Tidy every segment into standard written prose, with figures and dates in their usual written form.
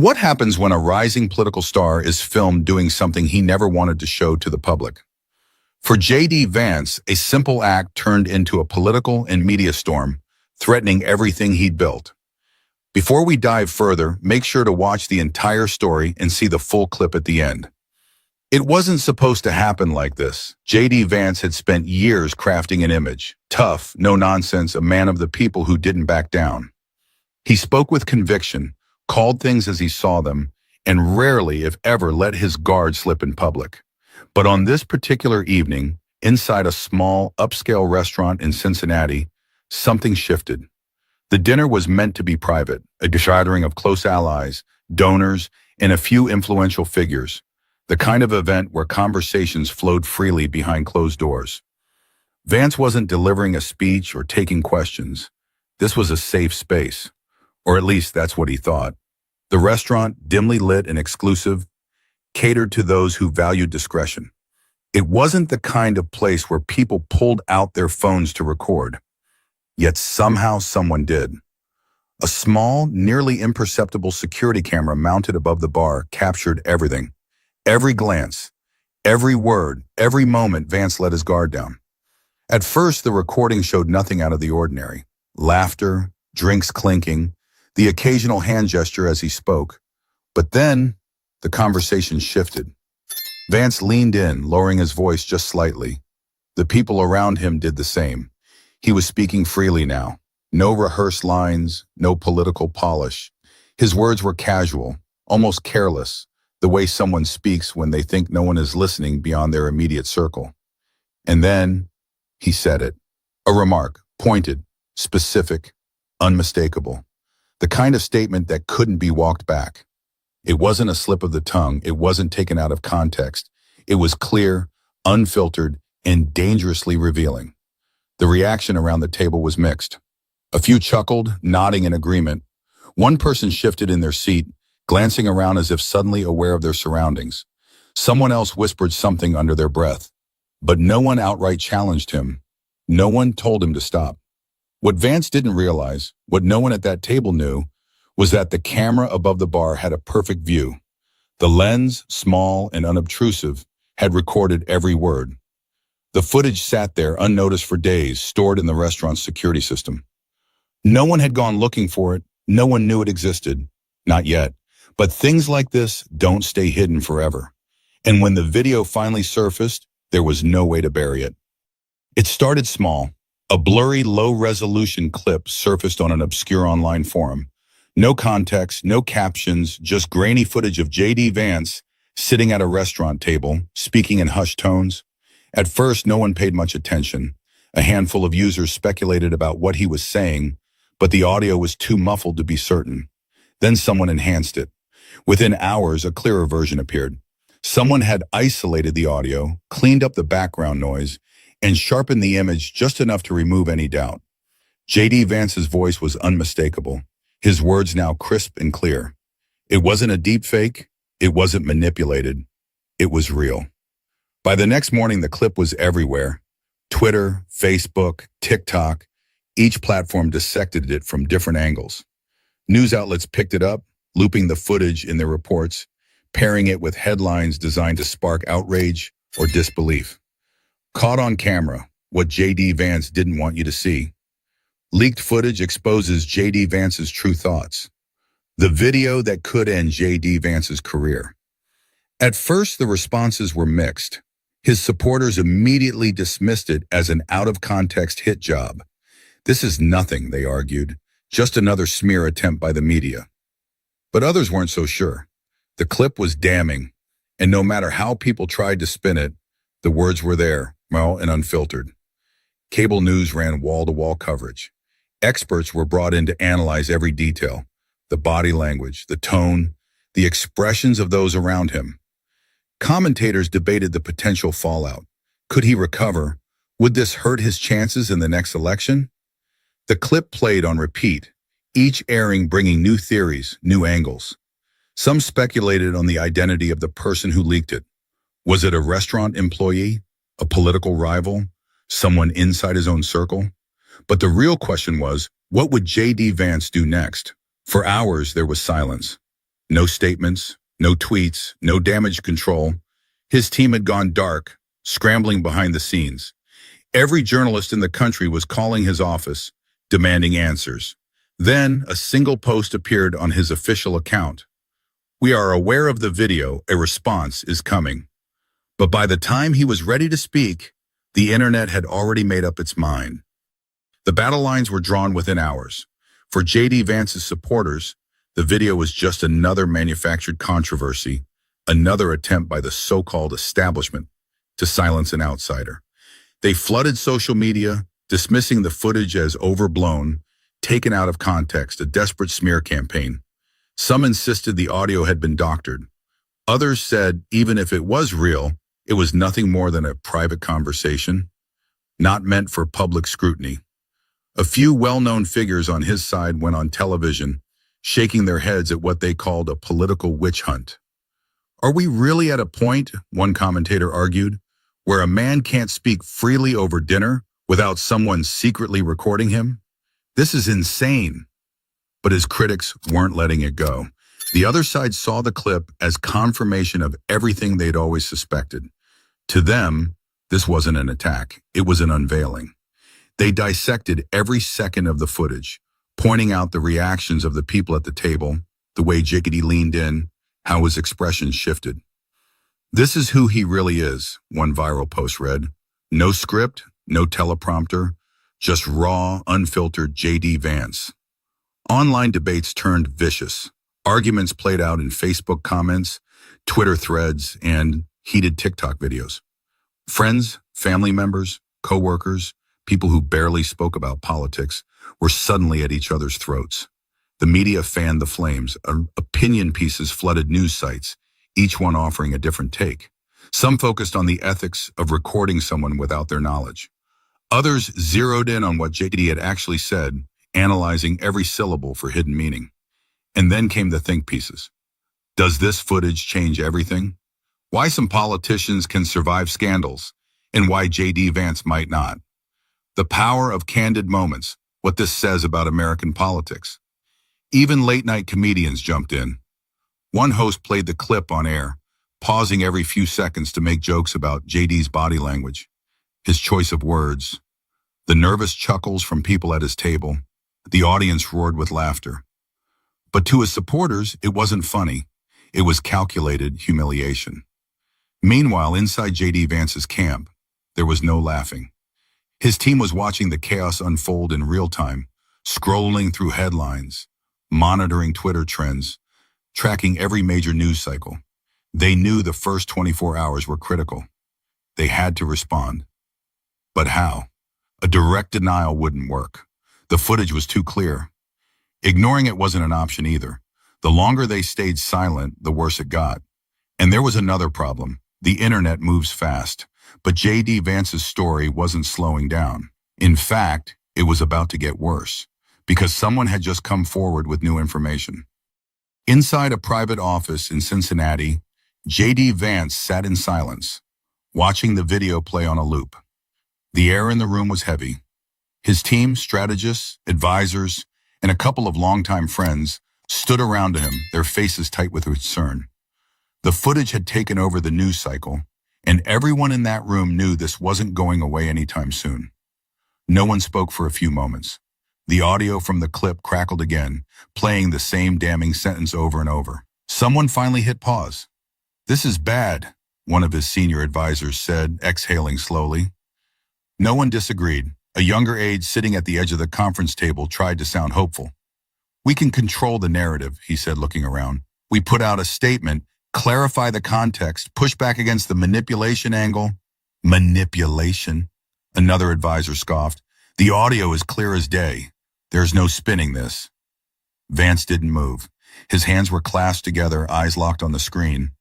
What happens when a rising political star is filmed doing something he never wanted to show to the public? For JD Vance, a simple act turned into a political and media storm, threatening everything he'd built. Before we dive further, make sure to watch the entire story and see the full clip at the end. It wasn't supposed to happen like this. JD Vance had spent years crafting an image. Tough, no nonsense, a man of the people who didn't back down. He spoke with conviction, called things as he saw them, and rarely, if ever, let his guard slip in public. But on this particular evening, inside a small, upscale restaurant in Cincinnati, something shifted. The dinner was meant to be private, a gathering of close allies, donors, and a few influential figures, the kind of event where conversations flowed freely behind closed doors. Vance wasn't delivering a speech or taking questions. This was a safe space, or at least that's what he thought. The restaurant, dimly lit and exclusive, catered to those who valued discretion. It wasn't the kind of place where people pulled out their phones to record. Yet somehow someone did. A small, nearly imperceptible security camera mounted above the bar captured everything. Every glance, every word, every moment Vance let his guard down. At first, the recording showed nothing out of the ordinary. Laughter, drinks clinking, the occasional hand gesture as he spoke. But then, the conversation shifted. Vance leaned in, lowering his voice just slightly. The people around him did the same. He was speaking freely now. No rehearsed lines, no political polish. His words were casual, almost careless, the way someone speaks when they think no one is listening beyond their immediate circle. And then, he said it. A remark, pointed, specific, unmistakable. The kind of statement that couldn't be walked back. It wasn't a slip of the tongue. It wasn't taken out of context. It was clear, unfiltered, and dangerously revealing. The reaction around the table was mixed. A few chuckled, nodding in agreement. One person shifted in their seat, glancing around as if suddenly aware of their surroundings. Someone else whispered something under their breath. But no one outright challenged him. No one told him to stop. What Vance didn't realize, what no one at that table knew, was that the camera above the bar had a perfect view. The lens, small and unobtrusive, had recorded every word. The footage sat there unnoticed for days, stored in the restaurant's security system. No one had gone looking for it. No one knew it existed. Not yet. But things like this don't stay hidden forever. And when the video finally surfaced, there was no way to bury it. It started small. A blurry, low-resolution clip surfaced on an obscure online forum. No context, no captions, just grainy footage of JD Vance sitting at a restaurant table, speaking in hushed tones. At first, no one paid much attention. A handful of users speculated about what he was saying, but the audio was too muffled to be certain. Then someone enhanced it. Within hours, a clearer version appeared. Someone had isolated the audio, cleaned up the background noise, and sharpened the image just enough to remove any doubt. JD Vance's voice was unmistakable, his words now crisp and clear. It wasn't a deep fake, it wasn't manipulated, it was real. By the next morning, the clip was everywhere. Twitter, Facebook, TikTok, each platform dissected it from different angles. News outlets picked it up, looping the footage in their reports, pairing it with headlines designed to spark outrage or disbelief. Caught on camera, what JD Vance didn't want you to see. Leaked footage exposes JD Vance's true thoughts. The video that could end JD Vance's career. At first, the responses were mixed. His supporters immediately dismissed it as an out-of-context hit job. This is nothing, they argued, just another smear attempt by the media. But others weren't so sure. The clip was damning, and no matter how people tried to spin it, the words were there, raw and unfiltered. Cable news ran wall-to-wall coverage. Experts were brought in to analyze every detail, the body language, the tone, the expressions of those around him. Commentators debated the potential fallout. Could he recover? Would this hurt his chances in the next election? The clip played on repeat, each airing bringing new theories, new angles. Some speculated on the identity of the person who leaked it. Was it a restaurant employee, a political rival, someone inside his own circle? But the real question was, what would JD Vance do next? For hours, there was silence. No statements, no tweets, no damage control. His team had gone dark, scrambling behind the scenes. Every journalist in the country was calling his office, demanding answers. Then, a single post appeared on his official account. "We are aware of the video, a response is coming." But by the time he was ready to speak, the internet had already made up its mind. The battle lines were drawn within hours. For JD Vance's supporters, the video was just another manufactured controversy, another attempt by the so-called establishment to silence an outsider. They flooded social media, dismissing the footage as overblown, taken out of context, a desperate smear campaign. Some insisted the audio had been doctored. Others said even if it was real, it was nothing more than a private conversation, not meant for public scrutiny. A few well-known figures on his side went on television, shaking their heads at what they called a political witch hunt. "Are we really at a point," one commentator argued, "where a man can't speak freely over dinner without someone secretly recording him? This is insane." But his critics weren't letting it go. The other side saw the clip as confirmation of everything they'd always suspected. To them, this wasn't an attack, it was an unveiling. They dissected every second of the footage, pointing out the reactions of the people at the table, the way JD leaned in, how his expressions shifted. "This is who he really is," one viral post read. "No script, no teleprompter, just raw, unfiltered JD Vance." Online debates turned vicious. Arguments played out in Facebook comments, Twitter threads, and heated TikTok videos. Friends, family members, co-workers, people who barely spoke about politics, were suddenly at each other's throats. The media fanned the flames. Opinion pieces flooded news sites, each one offering a different take. Some focused on the ethics of recording someone without their knowledge. Others zeroed in on what JD had actually said, analyzing every syllable for hidden meaning. And then came the think pieces. Does this footage change everything? Why some politicians can survive scandals, and why JD Vance might not. The power of candid moments, what this says about American politics. Even late-night comedians jumped in. One host played the clip on air, pausing every few seconds to make jokes about JD's body language, his choice of words, the nervous chuckles from people at his table. The audience roared with laughter. But to his supporters, it wasn't funny. It was calculated humiliation. Meanwhile, inside JD Vance's camp, there was no laughing. His team was watching the chaos unfold in real time, scrolling through headlines, monitoring Twitter trends, tracking every major news cycle. They knew the first 24 hours were critical. They had to respond. But how? A direct denial wouldn't work. The footage was too clear. Ignoring it wasn't an option either. The longer they stayed silent, the worse it got. And there was another problem. The internet moves fast. But JD Vance's story wasn't slowing down. In fact, it was about to get worse, because someone had just come forward with new information. Inside a private office in Cincinnati, JD Vance sat in silence, watching the video play on a loop. The air in the room was heavy. His team, strategists, advisors, and a couple of longtime friends stood around him, their faces tight with concern. The footage had taken over the news cycle, and everyone in that room knew this wasn't going away anytime soon. No one spoke for a few moments. The audio from the clip crackled again, playing the same damning sentence over and over. Someone finally hit pause. "This is bad," one of his senior advisors said, exhaling slowly. No one disagreed. A younger aide sitting at the edge of the conference table tried to sound hopeful. "We can control the narrative," he said, looking around. "We put out a statement, clarify the context, push back against the manipulation angle." "Manipulation?" Another advisor scoffed. "The audio is clear as day. There's no spinning this." Vance didn't move. His hands were clasped together, eyes locked on the screen.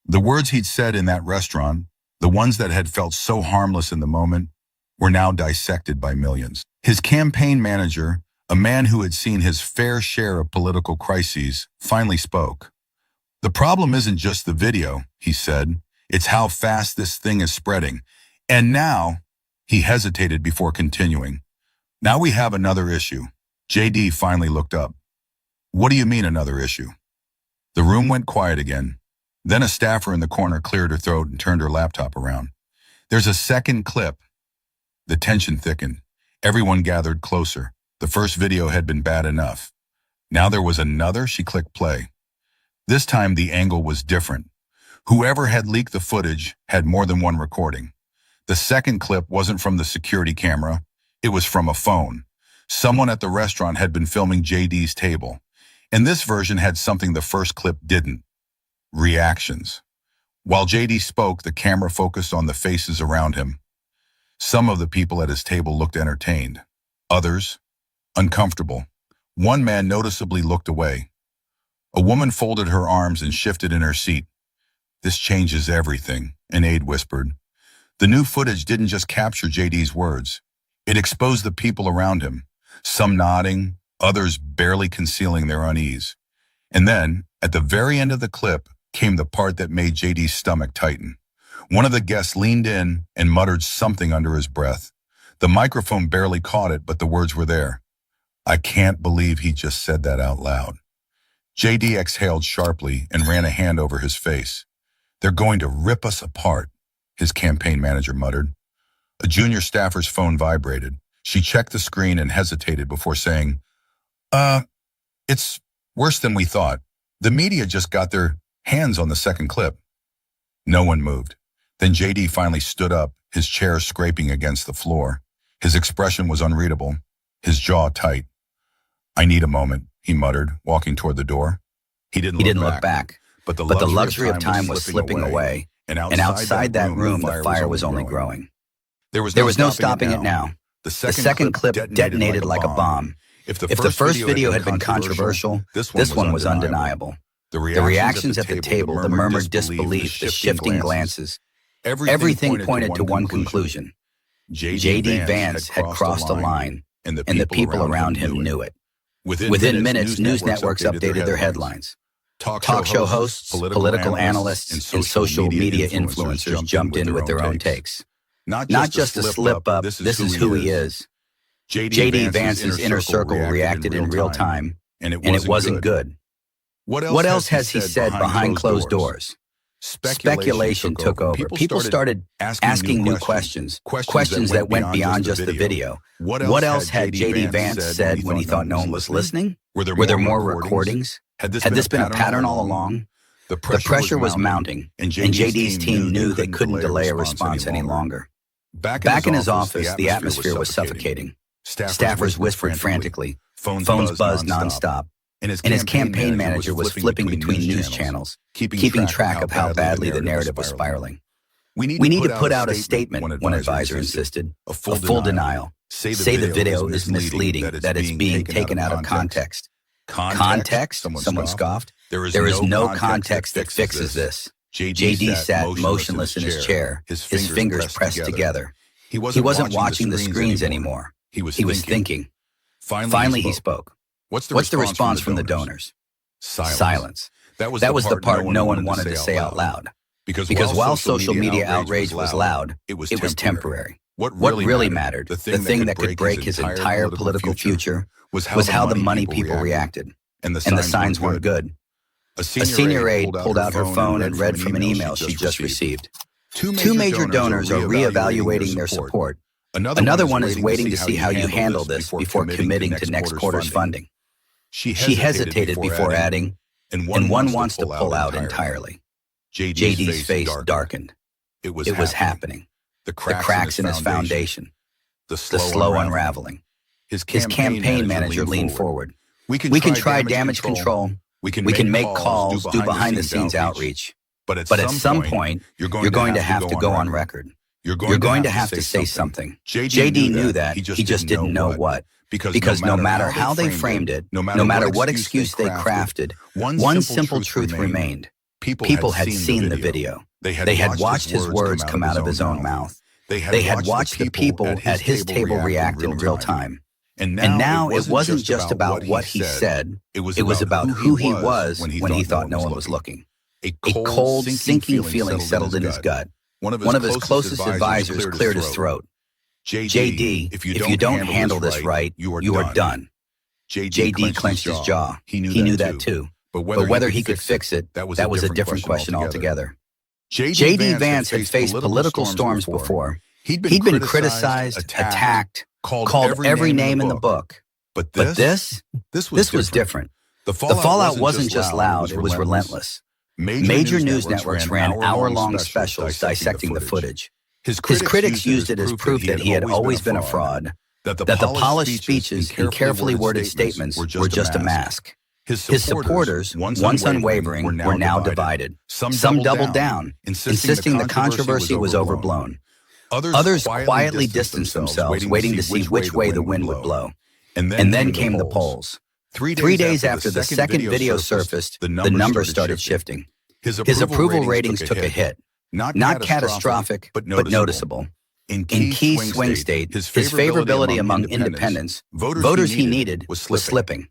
The words he'd said in that restaurant, the ones that had felt so harmless in the moment, were now dissected by millions. His campaign manager, a man who had seen his fair share of political crises, finally spoke. "The problem isn't just the video," he said. "It's how fast this thing is spreading. And now," he hesitated before continuing, "now we have another issue." JD finally looked up. "What do you mean another issue?" The room went quiet again. Then a staffer in the corner cleared her throat and turned her laptop around. There's a second clip. The tension thickened. Everyone gathered closer. The first video had been bad enough. Now there was another. She clicked play. This time the angle was different. Whoever had leaked the footage had more than one recording. The second clip wasn't from the security camera. It was from a phone. Someone at the restaurant had been filming JD's table. And this version had something the first clip didn't. Reactions. While JD spoke, the camera focused on the faces around him. Some of the people at his table looked entertained. Others, uncomfortable. One man noticeably looked away. A woman folded her arms and shifted in her seat. "This changes everything," an aide whispered. The new footage didn't just capture JD's words. It exposed the people around him, some nodding, others barely concealing their unease. And then, at the very end of the clip, came the part that made JD's stomach tighten. One of the guests leaned in and muttered something under his breath. The microphone barely caught it, but the words were there. "I can't believe he just said that out loud." JD exhaled sharply and ran a hand over his face. "They're going to rip us apart," his campaign manager muttered. A junior staffer's phone vibrated. She checked the screen and hesitated before saying, It's worse than we thought. The media just got their hands on the second clip." No one moved. Then JD finally stood up, his chair scraping against the floor. His expression was unreadable, his jaw tight. "I need a moment," he muttered, walking toward the door. He didn't look back. But the luxury of time was slipping away, and outside that room, the fire was only growing. There was no stopping it now. The second clip detonated like a bomb. If the first video had been controversial, this one was undeniable. The reactions at the table, the murmured disbelief, the shifting glances, everything pointed to one conclusion. JD Vance had crossed a line, and the people around him knew it. Within minutes, news networks updated their headlines. Talk show hosts, political analysts, and social media influencers jumped in with their own takes. Not just a slip-up, this is who he is. JD Vance's inner circle reacted in real time, and it wasn't good. What else has he said behind closed doors? Speculation took over. People started asking new questions that went beyond just the video. What else had JD Vance said when he thought no one was listening? Were there more recordings? Had this been a pattern all along? The pressure was mounting, and JD's team knew they couldn't delay a response any longer. Back in his office, the atmosphere was suffocating. Staffers whispered frantically. Phones buzzed nonstop. And his campaign manager was flipping between news channels, keeping track of how badly the narrative was spiraling. "We need to put out a statement," one advisor insisted. "A full denial. Say the video is misleading, that it's being taken out of context." "Context?" Someone scoffed. "There is no context that fixes this." JD sat motionless in his chair, his fingers pressed together. He wasn't watching the screens anymore. He was thinking. Finally he spoke. What's the response from the donors? Silence. That was the part no one wanted to say out loud. Because while social media outrage was loud, it was temporary. What really mattered, the thing that could break his entire political future, was how the money people reacted. And the signs weren't good. A senior aide pulled out her phone and read from an email she just received. Two major donors are reevaluating their support. Another one is waiting to see how you handle this before committing to next quarter's funding. She hesitated before adding, and one wants to pull out entirely. JD's face darkened. It was happening. The cracks in his foundation. The slow unraveling. His campaign manager leaned forward. "We can try damage control. We can make calls, do behind-the-scenes outreach. But at some point, you're going to have to go on record. You're going to have to say something." JD knew that, he just didn't know what. Because no matter how they framed it, no matter what excuse they crafted, one simple truth remained. People had seen the video. They had watched his words come out of his own mouth. They had watched the people at his table react in real time. And now it wasn't just about what he said, it was about who he was when he thought no one was looking. A cold, sinking feeling settled in his gut. One of his closest advisors cleared his throat. "JD, if you don't handle this right, you are done." JD clenched his jaw. He knew that too. but whether he could fix it, that was a different question altogether. JD Vance had faced political storms before. He'd been criticized, attacked, called every name in the book. But this was different. The fallout wasn't just loud, it was relentless. Major news networks ran hour-long specials dissecting the footage. His critics used it as proof that he had always been a fraud, that the polished speeches and carefully worded statements were just a mask. His supporters, once unwavering, were now divided. Some doubled down, insisting the controversy was overblown. Others quietly distanced themselves, waiting to see which way the wind would blow. And then came the polls. 3 days after the second video surfaced, the numbers started shifting. His approval ratings took a hit. Not catastrophic, but noticeable. In key swing states, his favorability among independents, voters he needed, was slipping.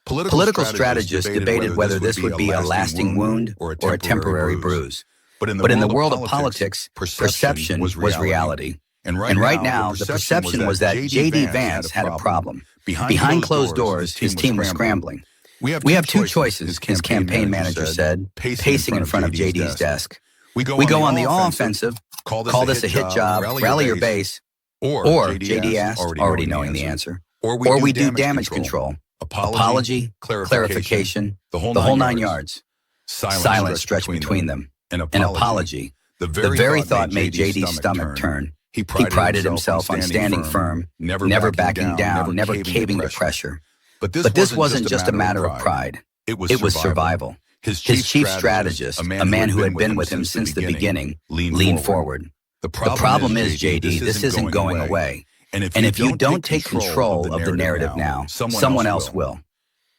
Political strategists debated whether this would be a lasting wound or a temporary bruise. But in the world of politics, perception was reality. And right now, the perception was that JD Vance had a problem. Behind closed doors, his team was scrambling. We have two choices, his campaign manager said, pacing in front of JD's desk. We go on the all-offensive, call this a hit job, rally your base, or, JD asked, already knowing the answer, or we do damage control, apology, clarification, the whole 9 yards. Silence stretched between them. An apology. The very thought made JD's stomach turn. He prided himself on standing firm, never backing down, never caving to pressure. But this wasn't just a matter of pride. It was survival. His chief strategist, a man who had been with him since the beginning, leaned forward. The problem is, JD, this isn't going away. And if you don't take control of the narrative now, someone else will.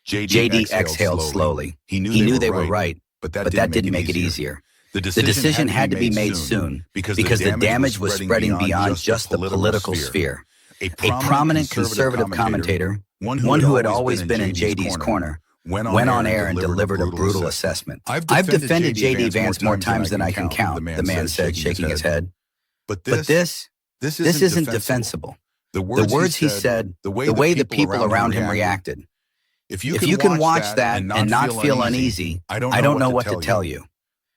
JD exhaled slowly. He knew they were right, but that didn't make it easier. The decision had to be made soon because the damage was spreading beyond just the political sphere. A prominent conservative commentator, one who had always been in JD's corner, went on air and delivered a brutal assessment. I've defended JD Vance more times than I can count, the man said, shaking his head. But this isn't defensible. The words he said, the way the people around him reacted. If you can watch that and not feel uneasy, I don't know what to tell you.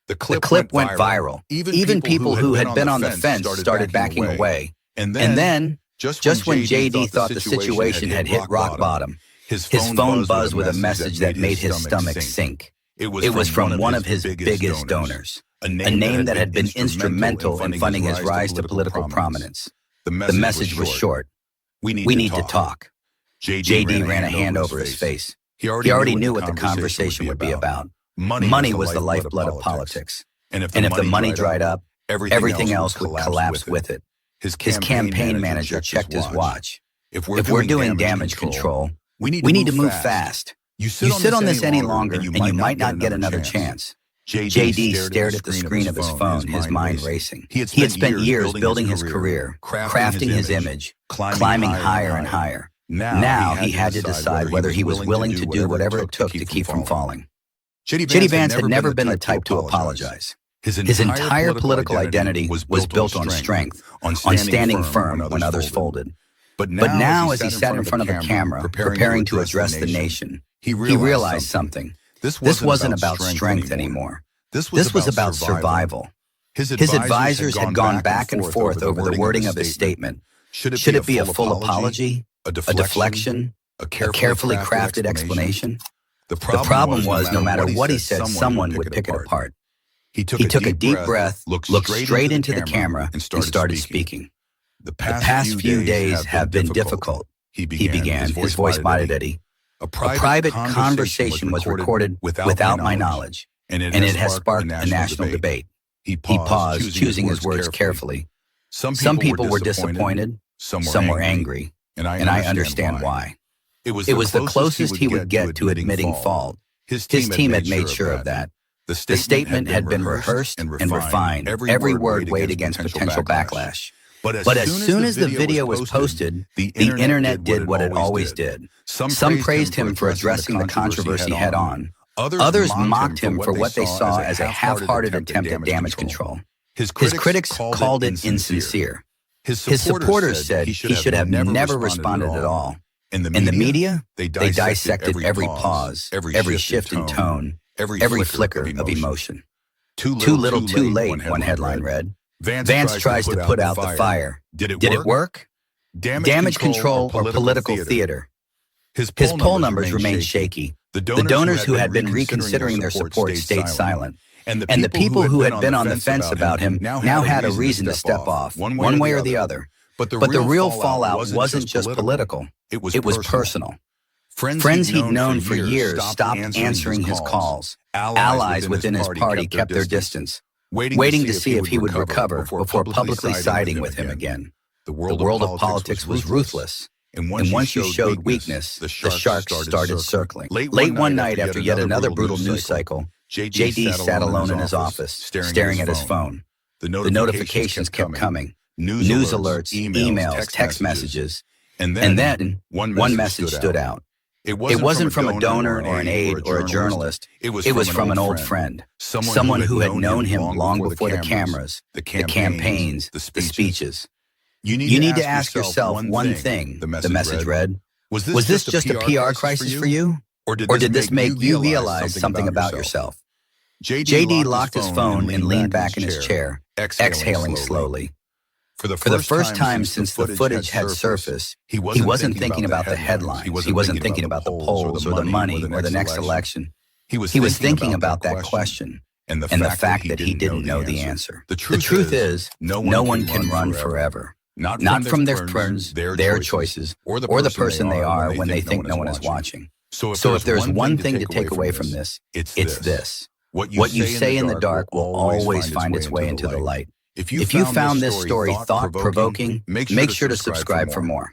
The clip went viral. Even people who had been on the fence started backing away. And then, just when JD thought the situation had hit rock bottom, his phone buzzed with a message that made his stomach sink. It was from one of his biggest donors, a name that had been instrumental in funding his rise to political prominence. The message was short. We need to talk. JD ran a hand over his face. He already knew what the conversation would be about. Money was the lifeblood of politics. And if the money dried up, everything else would collapse with it. His campaign manager checked his watch. If we're doing damage control, we need to move fast. You sit on this any longer, and you might not get another chance. JD stared at the screen of his phone, his mind racing. He had spent years building his career, crafting his image, climbing higher and higher. Now he had to decide whether he was willing to do whatever it took to keep from falling. JD Vance had never been the type to apologize. His entire political identity was built on strength, on standing firm when others folded. But now, as he sat in front of the camera, preparing to address the nation, he realized something. This wasn't about strength anymore. This was about survival. His advisors had gone back and forth over the wording of his statement. Should it be a full apology, a deflection, a carefully crafted explanation? The problem was, no matter what he said, someone would pick it apart. He took a deep breath, looked straight into the camera, and started speaking. The past few days have been difficult, he began, his voice modulated. A private conversation was recorded without my knowledge, and it has sparked a national debate. He paused, choosing his words carefully. Some people were disappointed, some were angry, and I understand why. It was the closest he would get to admitting fault. His team had made sure of that. The statement had been rehearsed and refined, every word weighed against potential backlash. But as soon as the video was posted, the internet did what it always did. Some praised him for addressing the controversy head-on. Others mocked him for what they saw as a half-hearted attempt at damage control. His critics called it insincere. His supporters said he should have never responded at all. In the media, they dissected every pause, every shift in tone, every flicker of emotion. Too little, too late, one headline read. Vance tries to put out the fire. Did Did it work? Damage control or political theater. His His poll numbers remained shaky. The donors who had been reconsidering their support stayed silent. And the people who had been on the fence about him now had a reason to step off, one way or the other. But But the real fallout wasn't just political. It was personal. Friends he'd known for years stopped answering his calls. Allies within his party kept their distance, waiting to see if he would recover before publicly siding with him again. The world of politics was ruthless. And once you showed weakness, the sharks started circling. Late one night after yet another brutal news cycle, JD sat alone in his office, staring at his phone. The The notifications kept coming. News alerts, emails, text messages. And then one message stood out. It wasn't from a donor or an aide or a journalist. It was from an old friend, someone who had known him long before the cameras, the campaigns, the speeches. You need to ask yourself one thing, the message read. Was this just a PR crisis for you? Or Or did this make you realize something about yourself? JD locked his phone and leaned back in his chair, exhaling slowly. For For the first time since the footage had surfaced, he wasn't thinking about the headlines. He wasn't thinking about the polls or the money or the next election. He was thinking about that question and the fact that he didn't know the answer. The truth is, no one can run forever. Not from their friends, their choices, or the person they are when they think no one is watching. So if there's one thing to take away from this, it's this. What you say in the dark will always find its way into the light. If you found this story thought-provoking, make sure to subscribe for more.